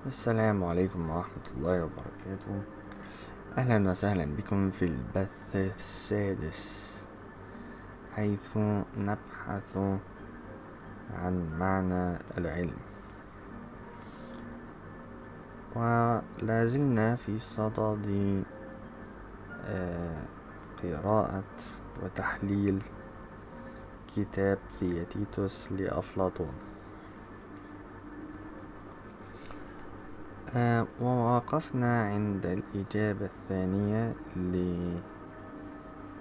السلام عليكم ورحمة الله وبركاته. أهلا وسهلا بكم في البث السادس، حيث نبحث عن معنى العلم، ولازلنا في صدد قراءة وتحليل كتاب ثياتيتوس لأفلاطون. ووقفنا عند الإجابة الثانية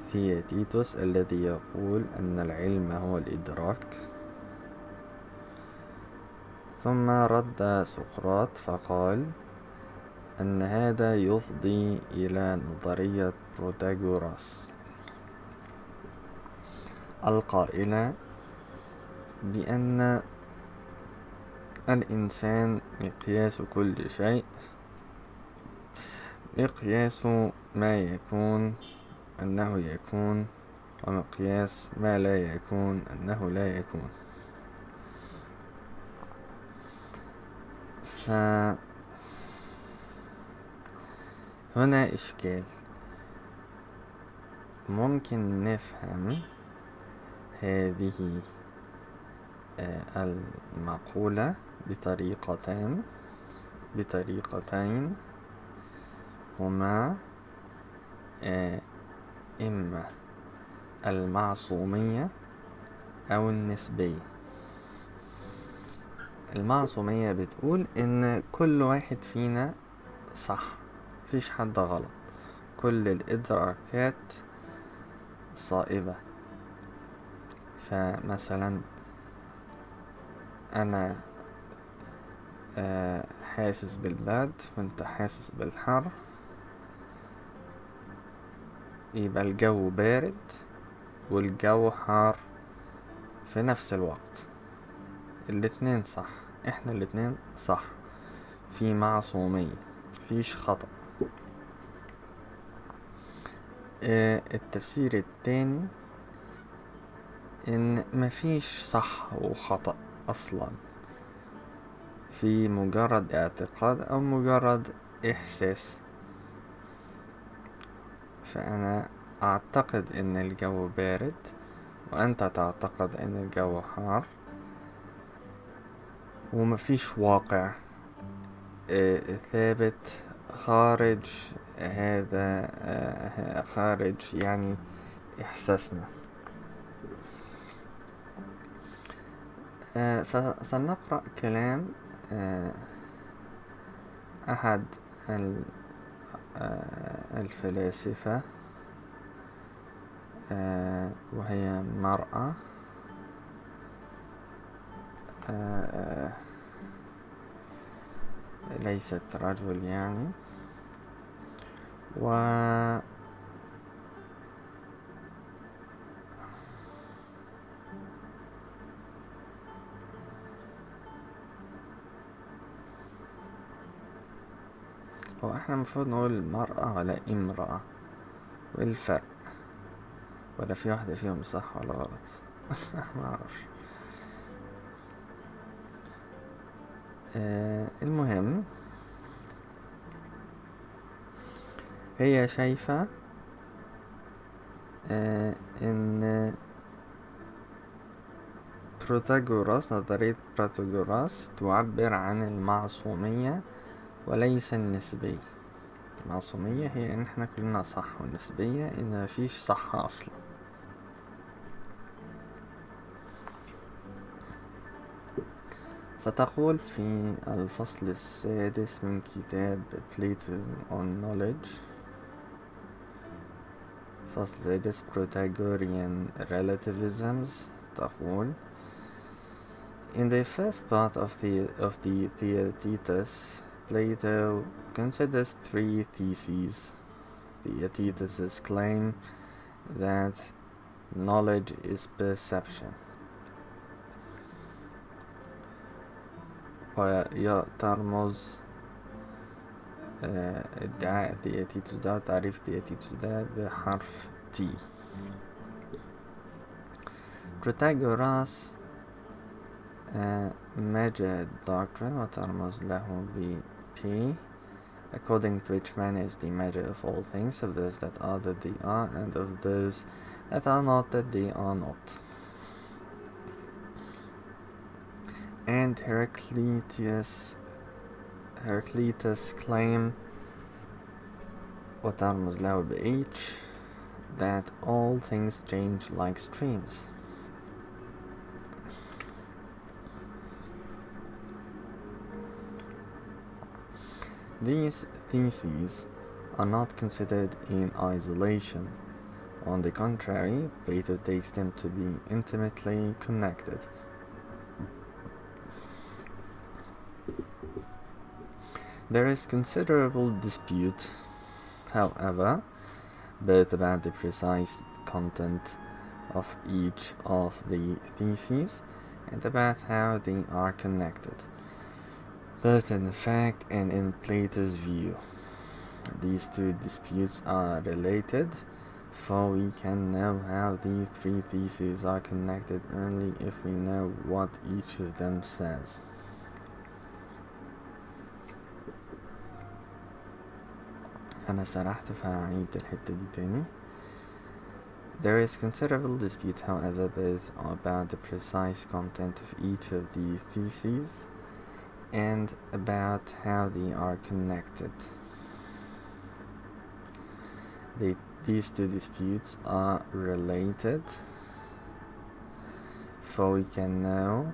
لثياتيتوس الذي يقول أن العلم هو الإدراك. ثم رد سقراط فقال أن هذا يفضي إلى نظرية بروتاغوراس القائلة بأن الإنسان مقياس كل شيء، مقياس ما يكون أنه يكون، ومقياس ما لا يكون أنه لا يكون. فهنا إشكال. ممكن نفهم هذه المقولة بطريقتين هما إما المعصومية أو النسبية. المعصومية بتقول إن كل واحد فينا صح، مفيش حد غلط، كل الإدراكات صائبة. فمثلا أنا حاسس بالبرد وانت حاسس بالحر، يبقى الجو بارد والجو حار في نفس الوقت. الاتنين صح، احنا الاتنين صح، في معصومية، فيش خطأ. التفسير التاني ان مفيش صح وخطأ اصلا، في مجرد اعتقاد او مجرد احساس. فانا اعتقد ان الجو بارد وانت تعتقد ان الجو حار، ومفيش واقع ثابت خارج هذا، خارج يعني إحساسنا. فسنقرأ كلام أحد الفلاسفة، وهي مرأة، ليست رجل يعني. هو احنا المفروض نقول مرأة ولا امرأة؟ وايه الفرق؟ ولا في واحدة فيهم صح ولا غلط؟ ما اعرفش. المهم، هي شايفة ان نظرية بروتاغوراس تعبر عن المعصومية وليس النسبية. المعصومية هي ان احنا كلنا صح، والنسبية ان مفيش صح اصلا. فتقول في الفصل السادس من كتاب Plato on Knowledge، فصل سادس Protagorean Relativisms، تقول: In the first part of the ثياتيتوس, Plato considers three theses. ثياتيتوس' claim that knowledge is perception. وترمز ادعاء ثياتيتوس ده، تعريف ثياتيتوس ده، بحرف T. بروتاغوراس مجا doctrine وترمز له ب P, according to which man is the measure of all things, of those that are that they are, and of those that are not that they are not. And Heraclitus claim وترمز له ب H, that all things change like streams. These theses are not considered in isolation. On the contrary, Plato takes them to be intimately connected. There is considerable dispute, however, both about the precise content of each of the theses and about how they are connected, both in fact and in Plato's view. These two disputes are related, for we can know how these three theses are connected only if we know what each of them says. أنا سرحت فهعيد الحتة دي تاني. There is considerable dispute, however, both about the precise content of each of these theses and about how they are connected. These two disputes are related, for we can know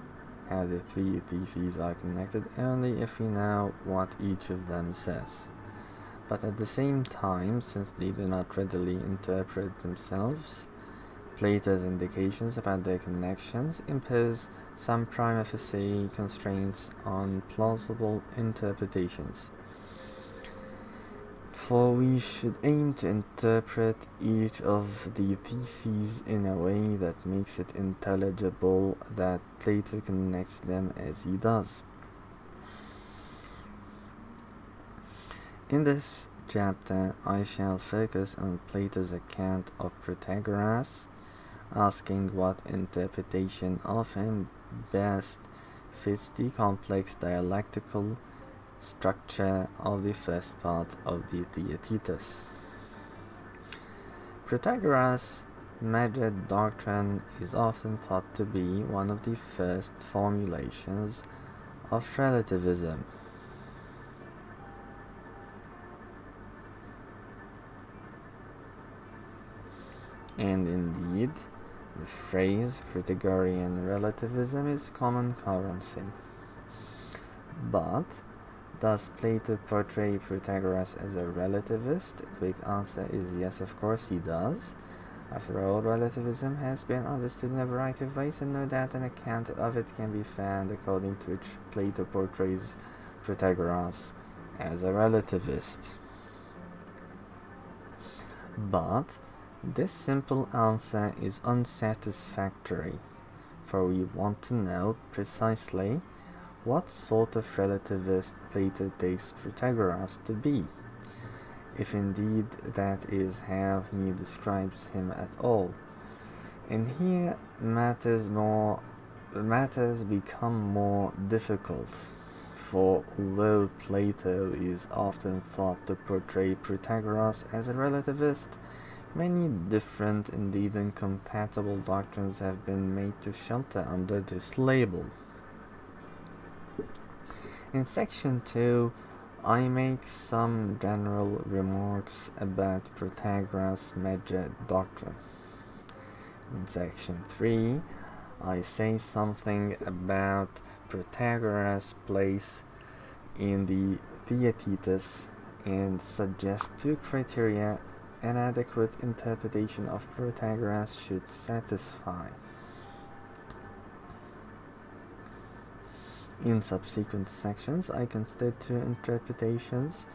how the three theses are connected only if we know what each of them says. But at the same time, since they do not readily interpret themselves, Plato's indications about their connections impose some prima facie constraints on plausible interpretations. For we should aim to interpret each of the theses in a way that makes it intelligible that Plato connects them as he does. In this chapter, I shall focus on Plato's account of Protagoras, asking what interpretation of him best fits the complex dialectical structure of the first part of the ثياتيتوس. Protagoras' major doctrine is often thought to be one of the first formulations of relativism. And indeed, the phrase Protagorean relativism is common currency. But does Plato portray Protagoras as a relativist? A quick answer is yes, of course he does. After all, relativism has been understood in a variety of ways, and no doubt an account of it can be found according to which Plato portrays Protagoras as a relativist. But this simple answer is unsatisfactory, for we want to know precisely what sort of relativist Plato takes Protagoras to be, if indeed that is how he describes him at all. And here matters become more difficult, for although Plato is often thought to portray Protagoras as a relativist, many different, indeed incompatible doctrines have been made to shelter under this label. In section 2, I make some general remarks about Protagoras' major doctrine. In section 3, I say something about Protagoras' place in the ثياتيتوس and suggest two criteria an adequate interpretation of Protagoras should satisfy. In subsequent sections, I consider two interpretations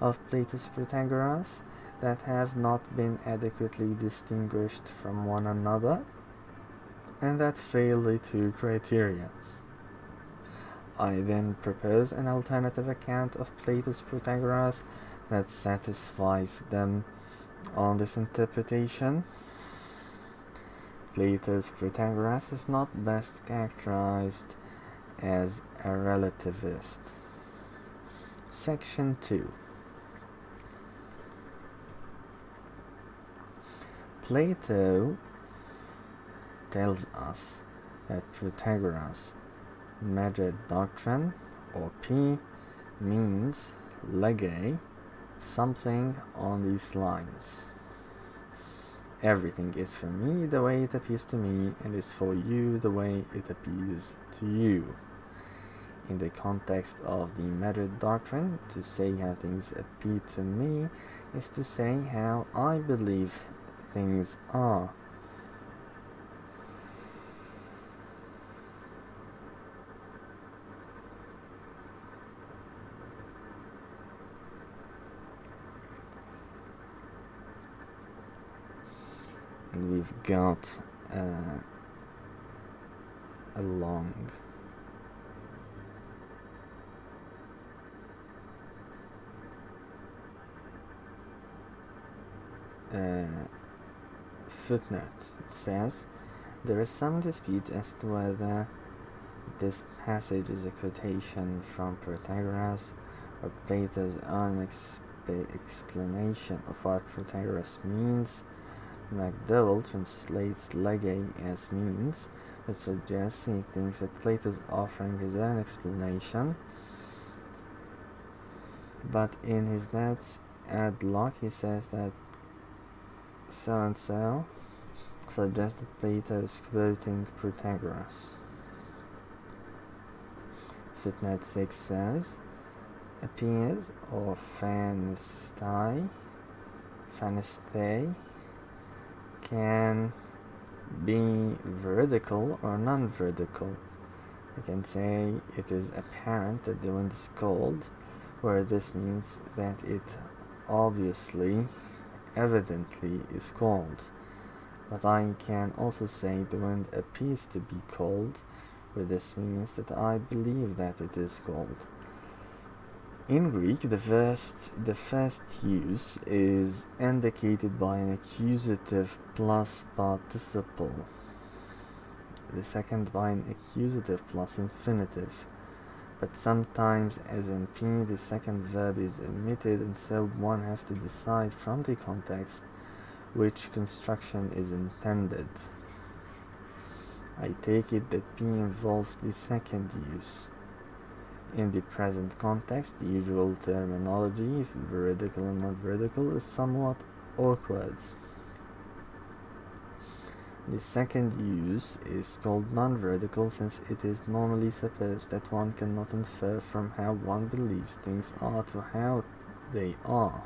of Plato's Protagoras that have not been adequately distinguished from one another and that fail the two criteria. I then propose an alternative account of Plato's Protagoras that satisfies them on this interpretation. Plato's Protagoras is not best characterized as a relativist. Section 2. Plato tells us that Protagoras' major doctrine, or P, means lege, something on these lines. Everything is for me the way it appears to me, and is for you the way it appears to you. In the context of the major doctrine, to say how things appear to me is to say how I believe things are. And we've got a long footnote. It says, there is some dispute as to whether this passage is a quotation from Protagoras or Plato's own explanation of what Protagoras means. MacDowell translates lege as means, which suggests he thinks that Plato is offering his own explanation, but in his notes ad hoc he says that so-and-so suggests that Plato is quoting Protagoras. Footnote 6 says, appears or phanistei can be veridical or non-veridical. We can say it is apparent that the wind is cold, where this means that it obviously, evidently is cold. But I can also say the wind appears to be cold, where this means that I believe that it is cold. In Greek, the first use is indicated by an accusative plus participle, the second by an accusative plus infinitive, but sometimes, as in P, the second verb is omitted, and so one has to decide from the context which construction is intended. I take it that P involves the second use. In the present context, the usual terminology, if veridical and not veridical, is somewhat awkward. The second use is called non-veridical, since it is normally supposed that one cannot infer from how one believes things are to how they are.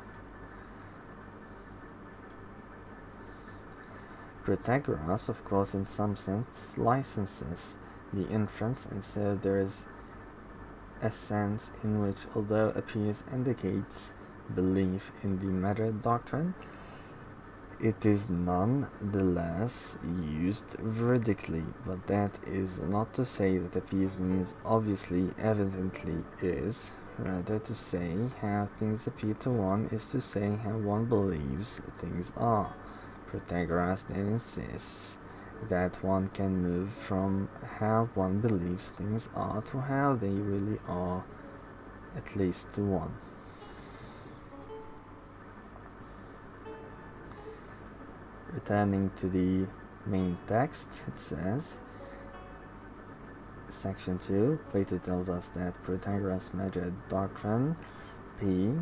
Protagoras, of course, in some sense licenses the inference, and so there is a sense in which, although appears indicates belief in the major doctrine, it is nonetheless used veridically. But that is not to say that appears means obviously, evidently is. Rather, to say how things appear to one is to say how one believes things are. Protagoras then insists that one can move from how one believes things are to how they really are, at least to one. Returning to the main text, it says, section 2, Plato tells us that Protagoras' major doctrine, P,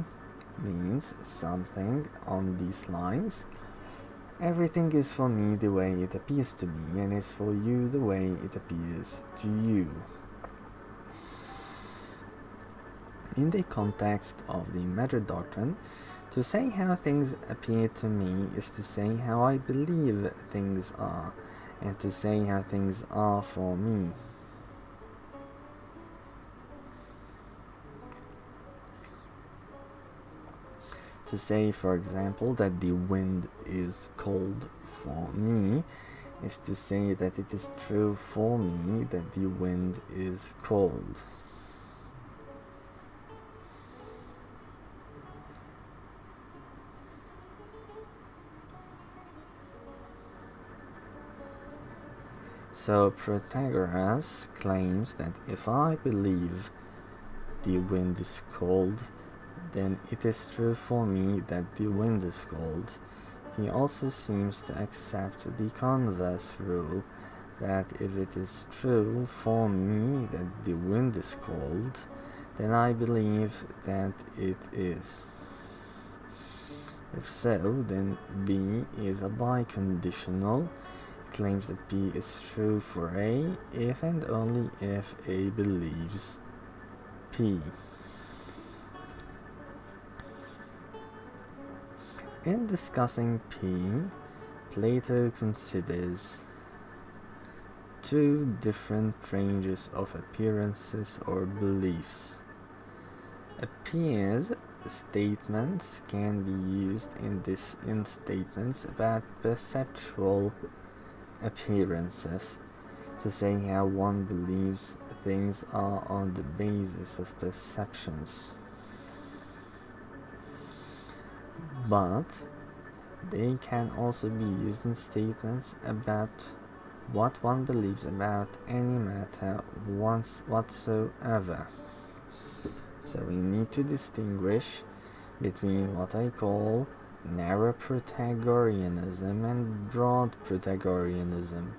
means something on these lines. Everything is for me the way it appears to me, and is for you the way it appears to you. In the context of the major doctrine, to say how things appear to me is to say how I believe things are, and to say how things are for me. To say, for example, that the wind is cold for me is to say that it is true for me that the wind is cold. So Protagoras claims that if I believe the wind is cold, then it is true for me that the wind is cold. He also seems to accept the converse rule, that if it is true for me that the wind is cold, then I believe that it is. If so, then B is a biconditional. It claims that B is true for A if and only if A believes P. In discussing P, Plato considers two different ranges of appearances or beliefs. Appears statements can be used in statements about perceptual appearances to say how one believes things are on the basis of perceptions. But they can also be used in statements about what one believes about any matter whatsoever. So we need to distinguish between what I call narrow Protagoreanism and broad Protagoreanism.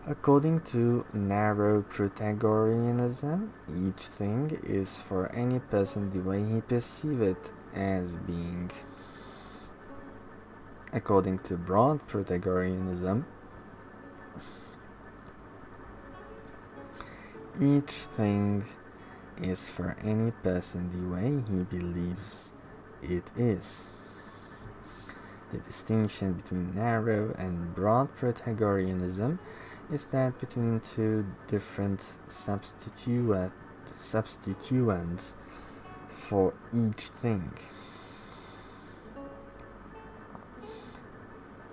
According to narrow Protagoreanism, each thing is for any person the way he perceives it as being. According to broad Protagoreanism, each thing is for any person the way he believes it is. The distinction between narrow and broad Protagoreanism is that between two different substituents for each thing.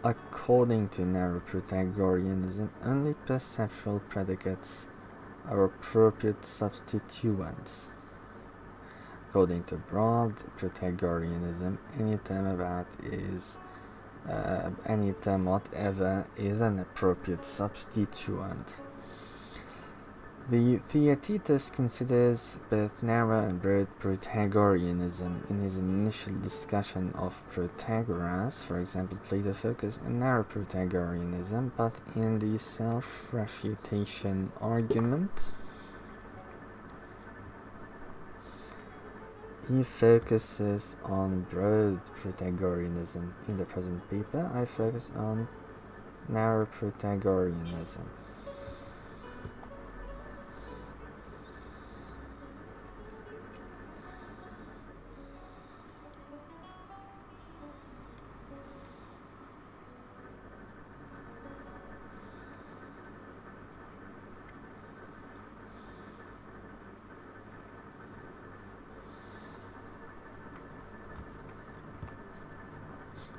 According to narrow Protagoreanism, only perceptual predicates are appropriate substituents. According to broad Protagoreanism, any term whatever is an appropriate substituent. The ثياتيتوس considers both narrow and broad Protagoreanism. In his initial discussion of Protagoras, for example, Plato focused on narrow Protagoreanism, but in the self-refutation argument, he focuses on broad Protagoreanism. In the present paper, I focus on narrow Protagoreanism.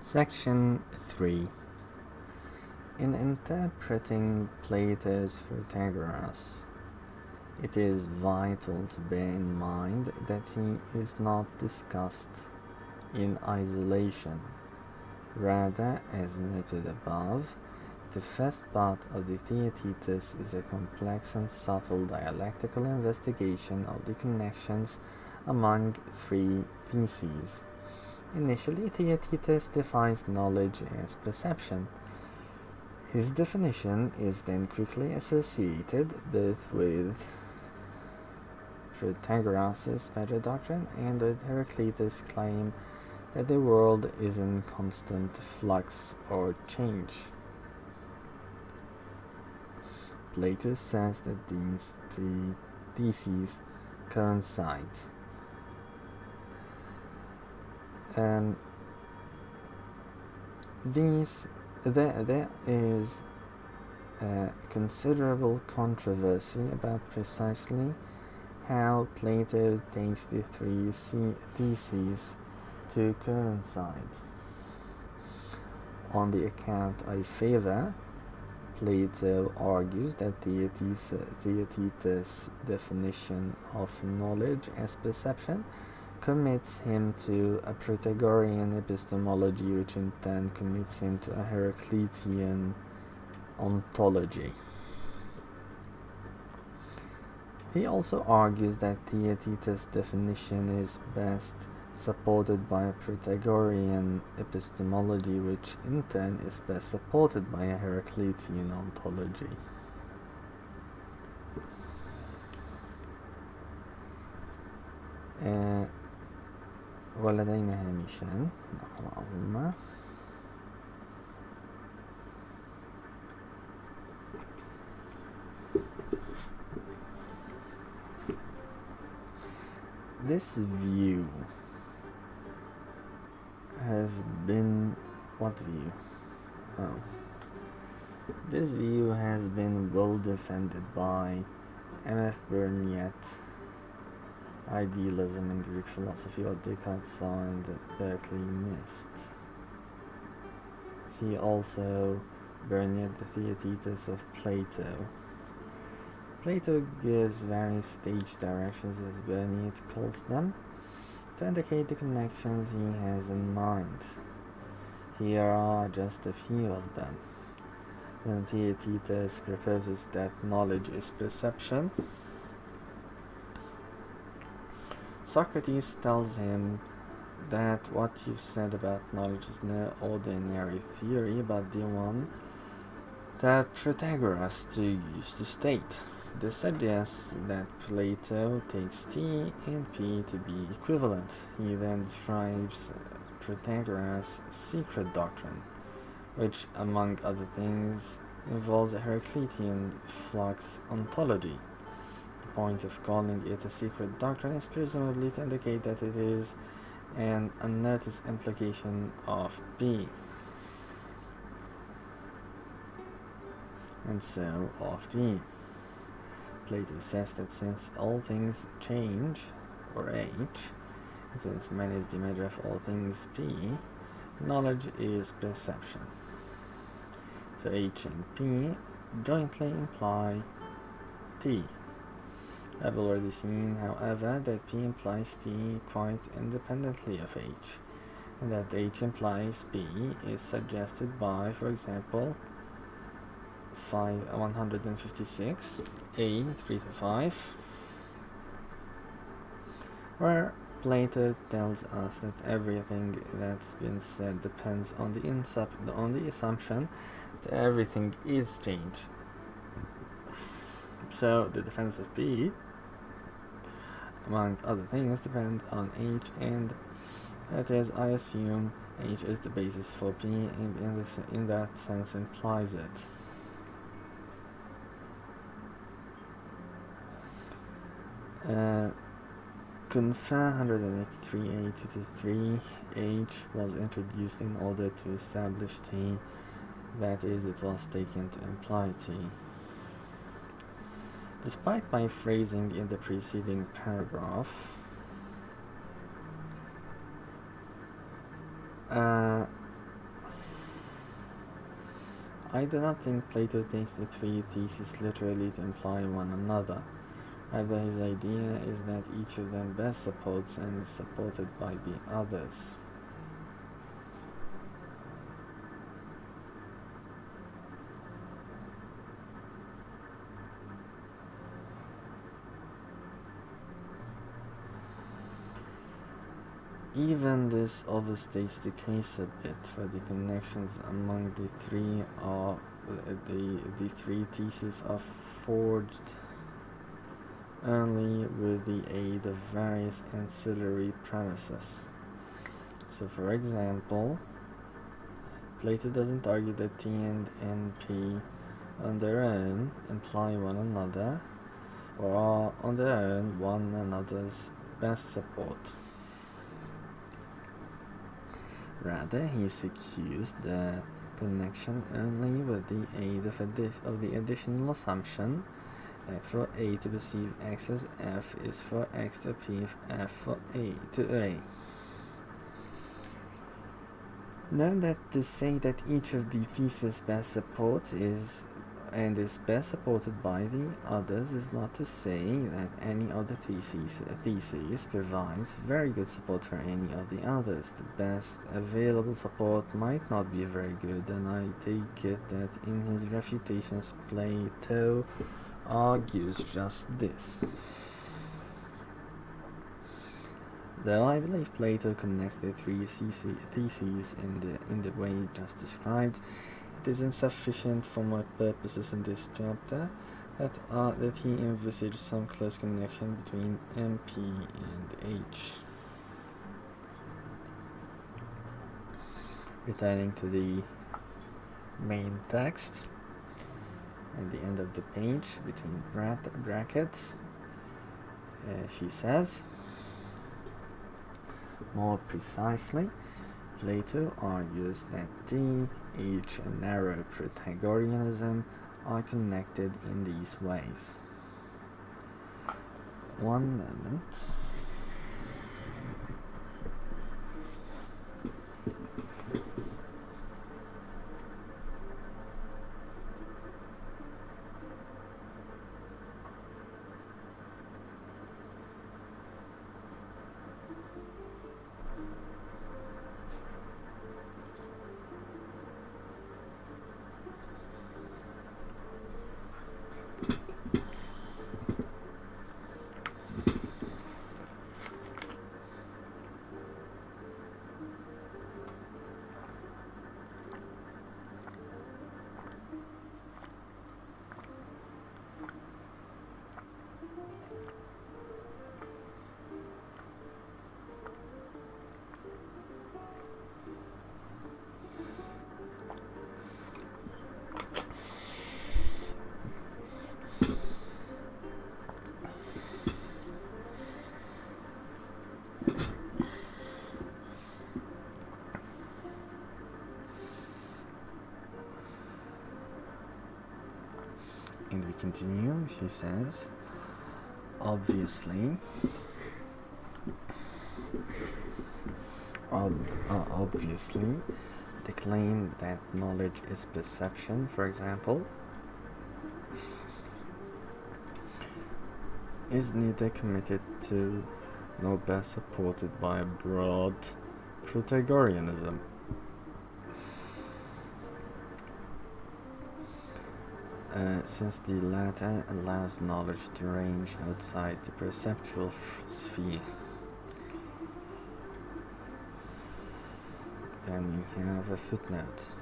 Section 3. In interpreting Plato's Protagoras, it is vital to bear in mind that he is not discussed in isolation. Rather, as noted above, the first part of the ثياتيتوس is a complex and subtle dialectical investigation of the connections among three theses. Initially, ثياتيتوس defines knowledge as perception. His definition is then quickly associated both with Protagoras' better doctrine and with Heraclitus' claim that the world is in constant flux or change. Plato says that these three theses coincide. There is considerable controversy about precisely how Plato takes the three theses to coincide. On the account I favor, Plato argues that ثياتيtus' definition of knowledge as perception commits him to a Protagorean epistemology, which in turn commits him to a Heraclitean ontology. He also argues that ثياتيتوس' definition is best supported by a Pythagorean epistemology, which in turn is best supported by a Heraclitean ontology. ولدينا هامشان نقرأهما. This view has been... What view? Oh. This view has been well defended by M.F. Burnett, Idealism in Greek Philosophy, what Descartes saw and Berkeley missed. See also Burnett, the ثياتيتوس of Plato. Plato gives various stage directions, as Burnett calls them, to indicate the connections he has in mind. Here are just a few of them. When ثياتيتوس proposes that knowledge is perception, Socrates tells him that what you've said about knowledge is no ordinary theory, but the one that Protagoras used to state. This suggests that Plato takes T and P to be equivalent. He then describes Protagoras' secret doctrine, which, among other things, involves a Heraclitean flux ontology. The point of calling it a secret doctrine is presumably to indicate that it is an unnoticed implication of P, and so of D. Plato says that since all things change, or H, and since man is the measure of all things P, knowledge is perception. So H and P jointly imply T. I've already seen, however, that P implies T quite independently of H, and that H implies P is suggested by, for example, 156, A 3-5, where Plato tells us that everything that's been said depends on the assumption that everything is change. So the defense of P, among other things, depend on H, and that is, I assume H is the basis for P, and in that sense implies it. Confa 183a 2-3 H was introduced in order to establish T, that is, it was taken to imply T. Despite my phrasing in the preceding paragraph, I do not think Plato takes the three theses literally to imply one another. Rather, his idea is that each of them best supports and is supported by the others. Even this overstates the case a bit, for the connections among the three are the three theses are forged only with the aid of various ancillary premises. So, for example, Plato doesn't argue that T and NP on their own imply one another, or are on their own one another's best support. Rather, he secures the connection only with the aid of the additional assumption that for A to perceive X as F is for X to perceive F for A to A. Note that to say that each of the theses best supports is best supported by the others is not to say that any of the theses provides very good support for any of the others. The best available support might not be very good, and I take it that in his refutations Plato argues just this. Though I believe Plato connects the three theses in the way just described, it is insufficient for my purposes in this chapter that he envisaged some close connection between MP and H. Returning to the main text, at the end of the page, between brackets, she says, more precisely, Plato argues that T, H, and narrow Pythagoreanism are connected in these ways. One moment. And we continue, she says, obviously, the claim that knowledge is perception, for example, is neither committed to nor best supported by a broad Pythagoreanism. Since the latter allows knowledge to range outside the perceptual sphere. Then we have a footnote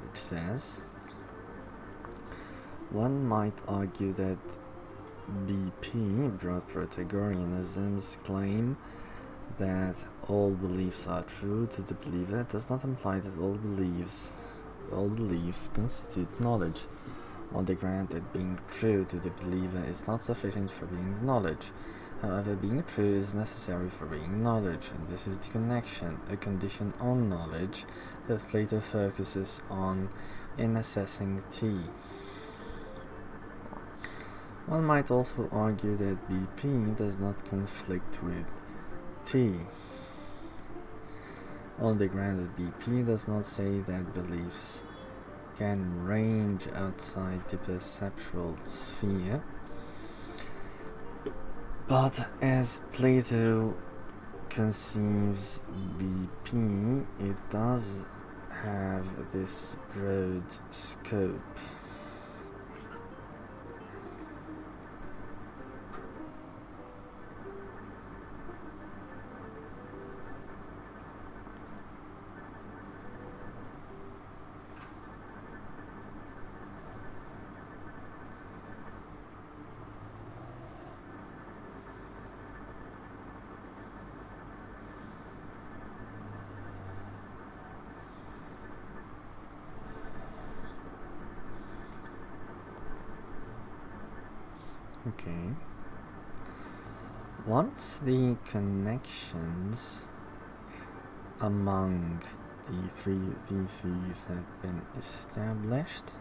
which says, one might argue that BP, broad Pythagoreanism's claim that all beliefs are true to the believer does not imply that all beliefs constitute knowledge, on the ground that being true to the believer is not sufficient for being knowledge. However, being true is necessary for being knowledge, and this is the connection, a condition on knowledge, that Plato focuses on in assessing T. One might also argue that BP does not conflict with T, on the ground that BP does not say that beliefs can range outside the perceptual sphere, but as Plato conceives BP, it does have this broad scope. Okay. Once the connections among the three theses have been established,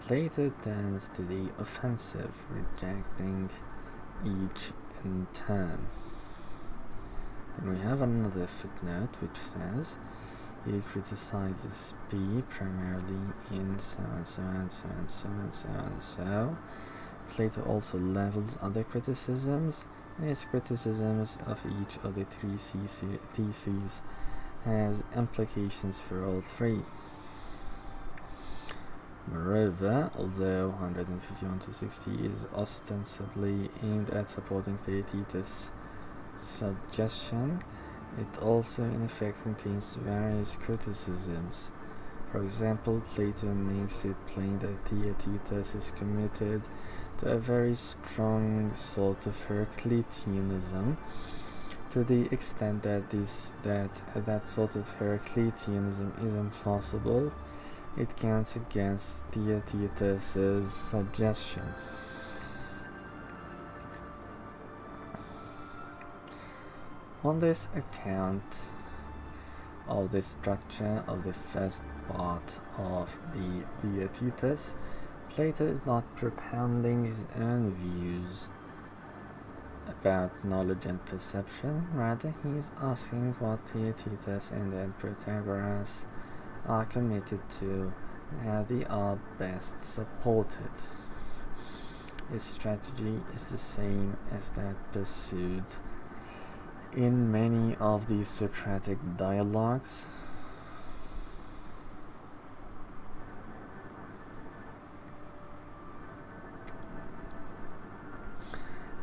Plato turns to the offensive, rejecting each in turn. And we have another footnote which says, he criticizes P primarily in so and so and so and so and so and so. Plato also levels other criticisms, and his criticisms of each of the three theses has implications for all three. Moreover, although 151 to 60 is ostensibly aimed at supporting ثياتيتوس' suggestion, it also in effect contains various criticisms. For example, Plato makes it plain that ثياتيتوس is committed to a very strong sort of Heracliteanism, to the extent that that sort of Heracliteanism is implausible. It counts against ثياتيتوس' suggestion. On this account of the structure of the first part of the ثياتيتوس, Plato is not propounding his own views about knowledge and perception. Rather, he is asking what ثياتيتوس and the Protagoras are committed to and how they are best supported. His strategy is the same as that pursued in many of these Socratic dialogues.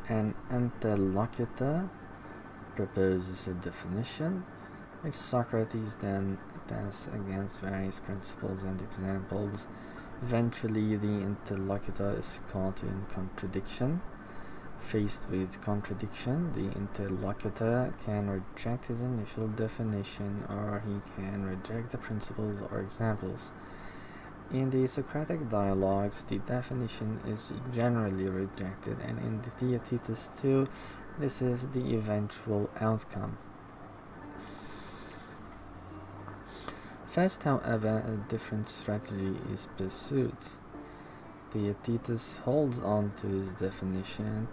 An interlocutor proposes a definition, which Socrates then tests against various principles and examples. Eventually, the interlocutor is caught in contradiction. Faced with contradiction, the interlocutor can reject his initial definition, or he can reject the principles or examples. In the Socratic dialogues, the definition is generally rejected, and in the ثياتيتوس too, this is the eventual outcome. First, however, a different strategy is pursued. ثياتيتوس holds on to his definition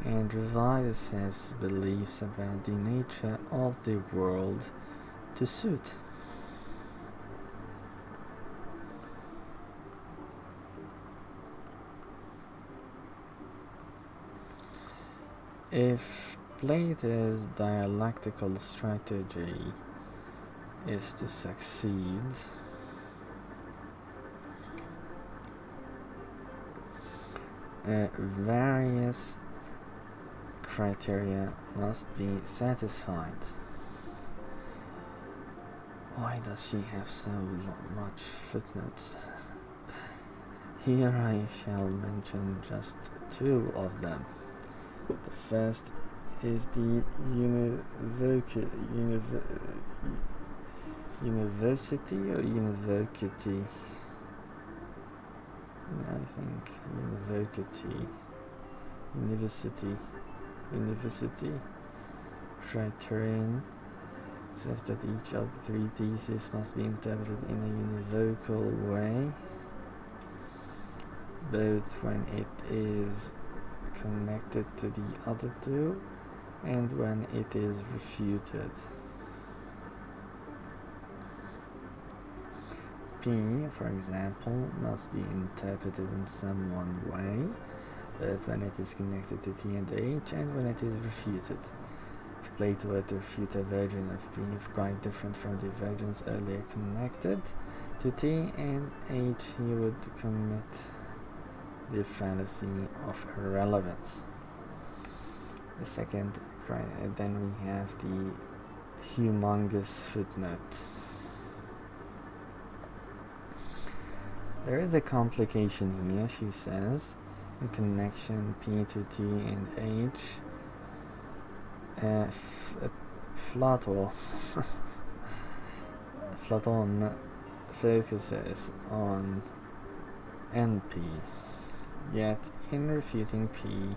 and revises his beliefs about the nature of the world to suit. If Plato's dialectical strategy is to succeed, various criteria must be satisfied. Why does she have so much footnotes? Here I shall mention just two of them. The first is the university or university. I think university criterion. It says that each of the three theses must be interpreted in a univocal way, both when it is connected to the other two and when it is refuted. P, for example, must be interpreted in some one way, both when it is connected to T and H and when it is refuted. If Plato were to refute a version of P quite different from the versions earlier connected to T and H, he would commit the fallacy of irrelevance. The second, then we have the humongous footnote. There is a complication here, she says, in connection P to T and H. Platon focuses on NP, yet in refuting P,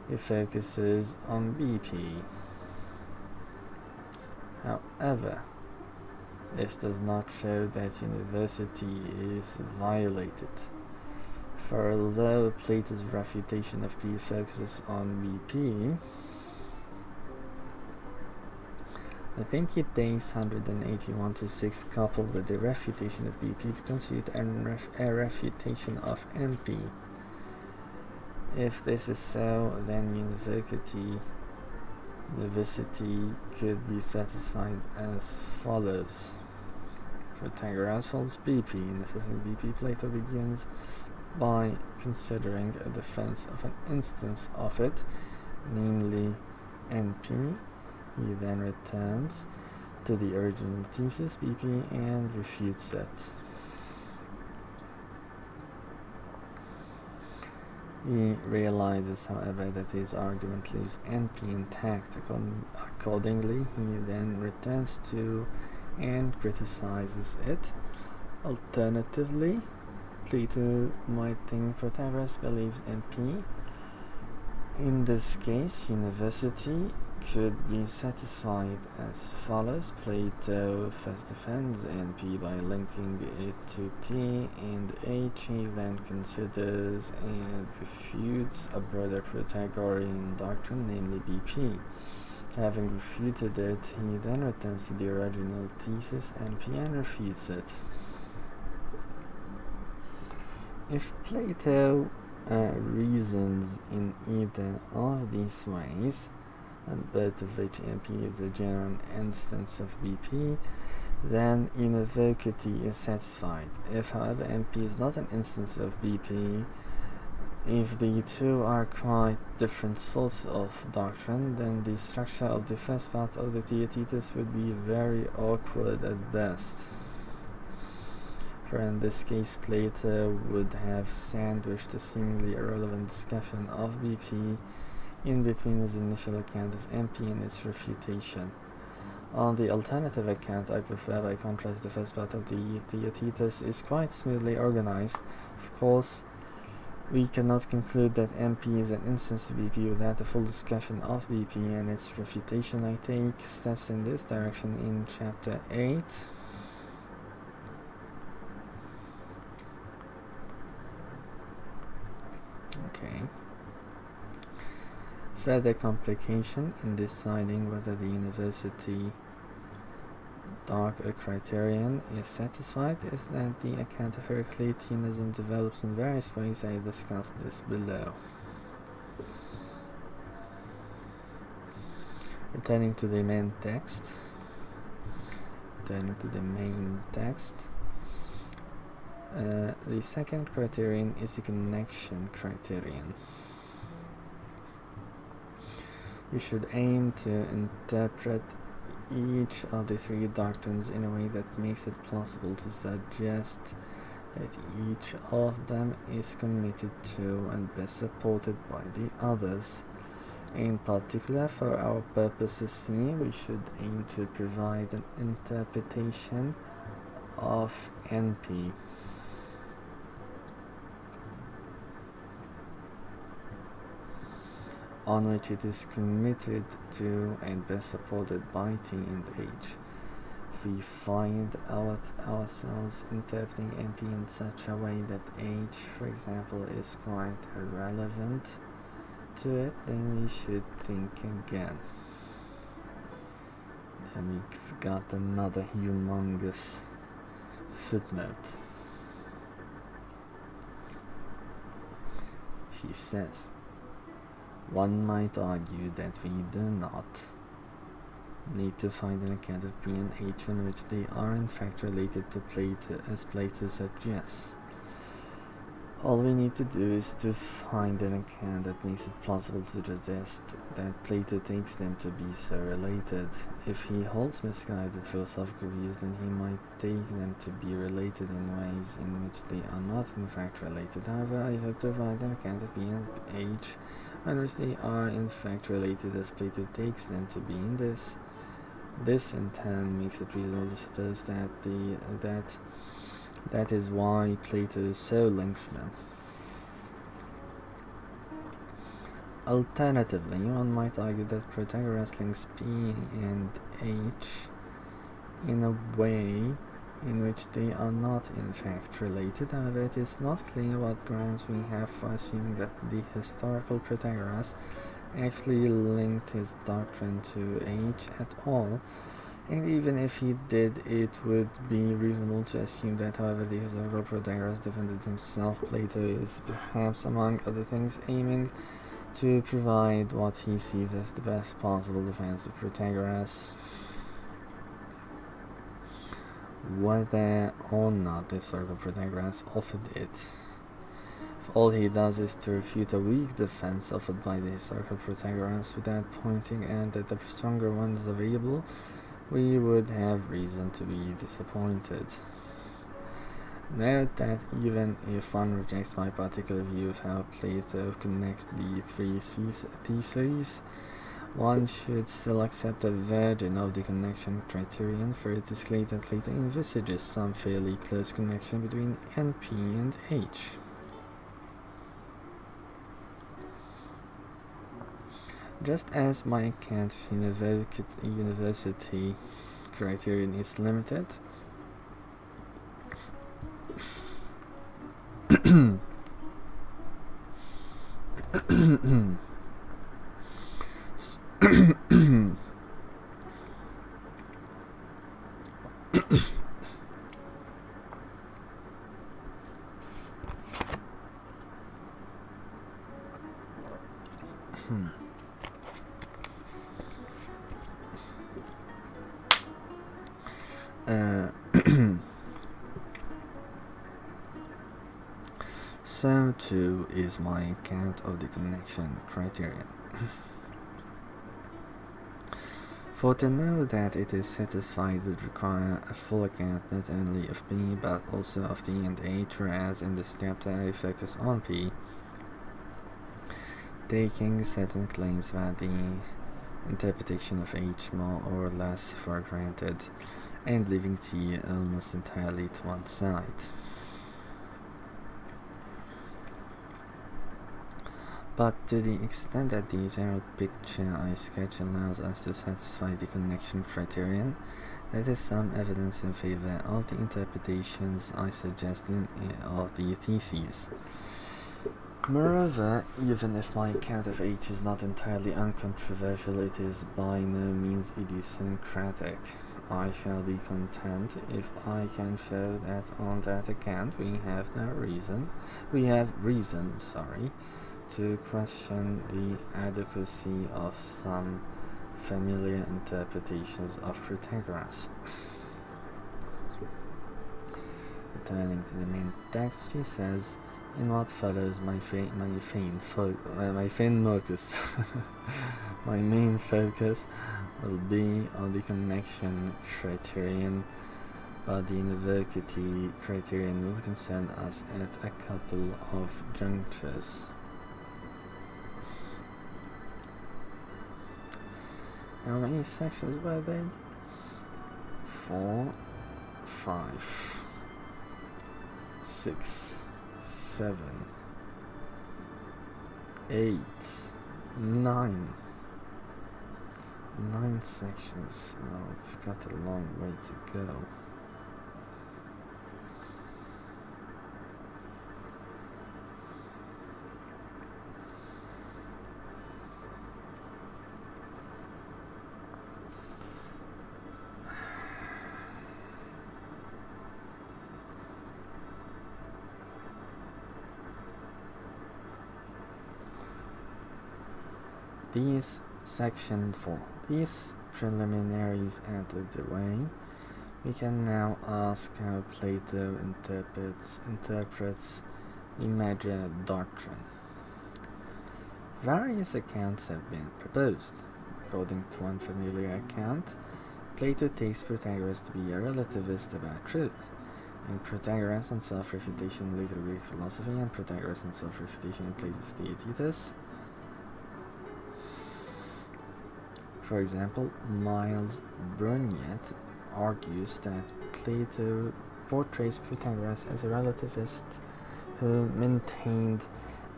he focuses on BP. However, this does not show that university is violated, for although Plato's refutation of P focuses on BP, I think it takes 181 to 6 coupled with the refutation of BP to constitute a refutation of NP. If this is so, then university could be satisfied as follows. Protagoras holds BP. In assessing BP, Plato begins by considering a defense of an instance of it, namely NP. He then returns to the original thesis BP and refutes it. He realizes, however, that his argument leaves NP intact. Accordingly, he then returns to and criticizes it. Alternatively, Plato might think Protagoras believes NP. In this case, university could be satisfied as follows. Plato first defends NP by linking it to T and H. He then considers and refutes a broader Protagorean doctrine, namely BP. Having refuted it, he then returns to the original thesis NP and refutes it. If Plato reasons in either of these ways, and both of which NP is a general instance of BP, then univocity is satisfied. If, however, NP is not an instance of BP, if the two are quite different sorts of doctrine, then the structure of the first part of the ثياتيتوس would be very awkward at best. For in this case, Plato would have sandwiched a seemingly irrelevant discussion of BP in between his initial account of NP and its refutation. On the alternative account, I prefer, by contrast, the first part of the ثياتيتوس is quite smoothly organized. Of course, we cannot conclude that NP is an instance of BP without a full discussion of BP and its refutation. I take steps in this direction in chapter 8. Okay. Further complication in deciding whether the university dark criterion is satisfied is that the account of Heracliteanism develops in various ways. I discussed this below. Returning to the main text. The second criterion is the connection criterion. We should aim to interpret each of the three doctrines in a way that makes it possible to suggest that each of them is committed to and best supported by the others. In particular, for our purposes here, we should aim to provide an interpretation of NP. On which it is committed to and best supported by T and H. If we find ourselves interpreting NP in such a way that H, for example, is quite irrelevant to it, then we should think again. Then we've got another humongous footnote. She says, one might argue that we do not need to find an account of P and H in which they are in fact related to Plato, as Plato suggests. All we need to do is to find an account that makes it plausible to suggest that Plato takes them to be so related. If he holds misguided philosophical views, then he might take them to be related in ways in which they are not in fact related. However, I hope to find an account of P and H in which they are in fact related as Plato takes them to be. In this in turn makes it reasonable to suppose that is why Plato so links them. Alternatively, one might argue that Protagoras links P and H in a way in which they are not in fact related. However, it is not clear what grounds we have for assuming that the historical Protagoras actually linked his doctrine to H at all. And even if he did, it would be reasonable to assume that, however, the historical Protagoras defended himself. Plato is perhaps, among other things, aiming to provide what he sees as the best possible defense of Protagoras. whether or not the historical Protagoras offered it. If all he does is to refute a weak defense offered by the historical Protagoras without pointing out that the stronger one is available, we would have reason to be disappointed. Note that even if one rejects my particular view of how Plato connects the three theses, one should still accept a version of the connection criterion, for it is clear that Plato envisages some fairly close connection between NP and H. Just as my account of university criterion is limited, so too is my account of the connection criterion. For to know that it is satisfied would require a full account not only of P but also of D and H, whereas in this chapter I focus on P, taking certain claims about the interpretation of H more or less for granted, and leaving T almost entirely to one side. But to the extent that the general picture I sketch allows us to satisfy the connection criterion, there is some evidence in favor of the interpretations I suggest of the theses. Moreover, even if my account of H is not entirely uncontroversial, it is by no means idiosyncratic. I shall be content if I can show that on that account we have reason to question the adequacy of some familiar interpretations of Protagoras. Returning to the main text, she says, in what follows my main focus will be on the connection criterion, but the univocity criterion will concern us at a couple of junctures. How many sections were they? 4, 5, 6, 7, 8, 9. 9 sections. Oh, we've got a long way to go. Section 4. These preliminaries out of the way, we can now ask how Plato interprets the major doctrine. Various accounts have been proposed. According to one familiar account, Plato takes Protagoras to be a relativist about truth. In Protagoras and Self-Refutation in later Greek philosophy, and Protagoras and Self-Refutation in Plato's ثياتيتوس. For example, Miles Burniet argues that Plato portrays Protagoras as a relativist who maintained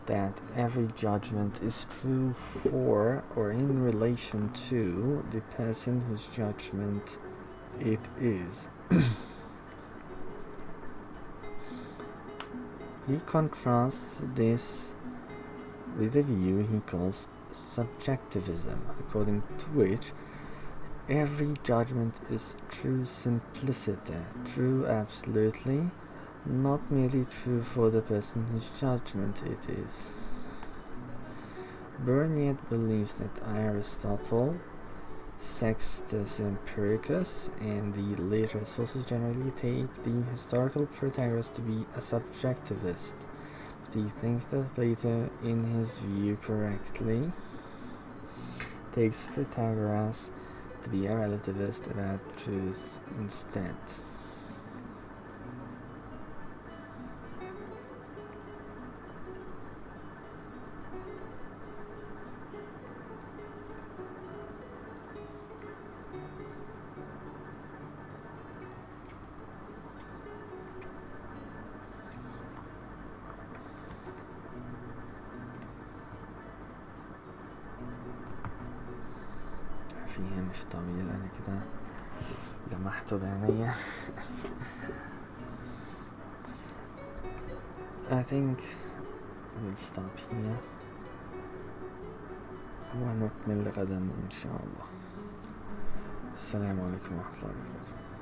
that every judgment is true for or in relation to the person whose judgment it is. He contrasts this with a view he calls subjectivism, according to which every judgment is true simpliciter, true absolutely, not merely true for the person whose judgment it is. Burniet believes that Aristotle Sextus Empiricus and the later sources generally take the historical Protagoras to be a subjectivist, but he thinks that Plato, in his view correctly, takes Protagoras to be a relativist about truth instead. فيها مش طويل، انا كده لمحته بعينيا. I think we'll stop here ونكمل غدا إن شاء الله. السلام عليكم ورحمة الله وبركاته.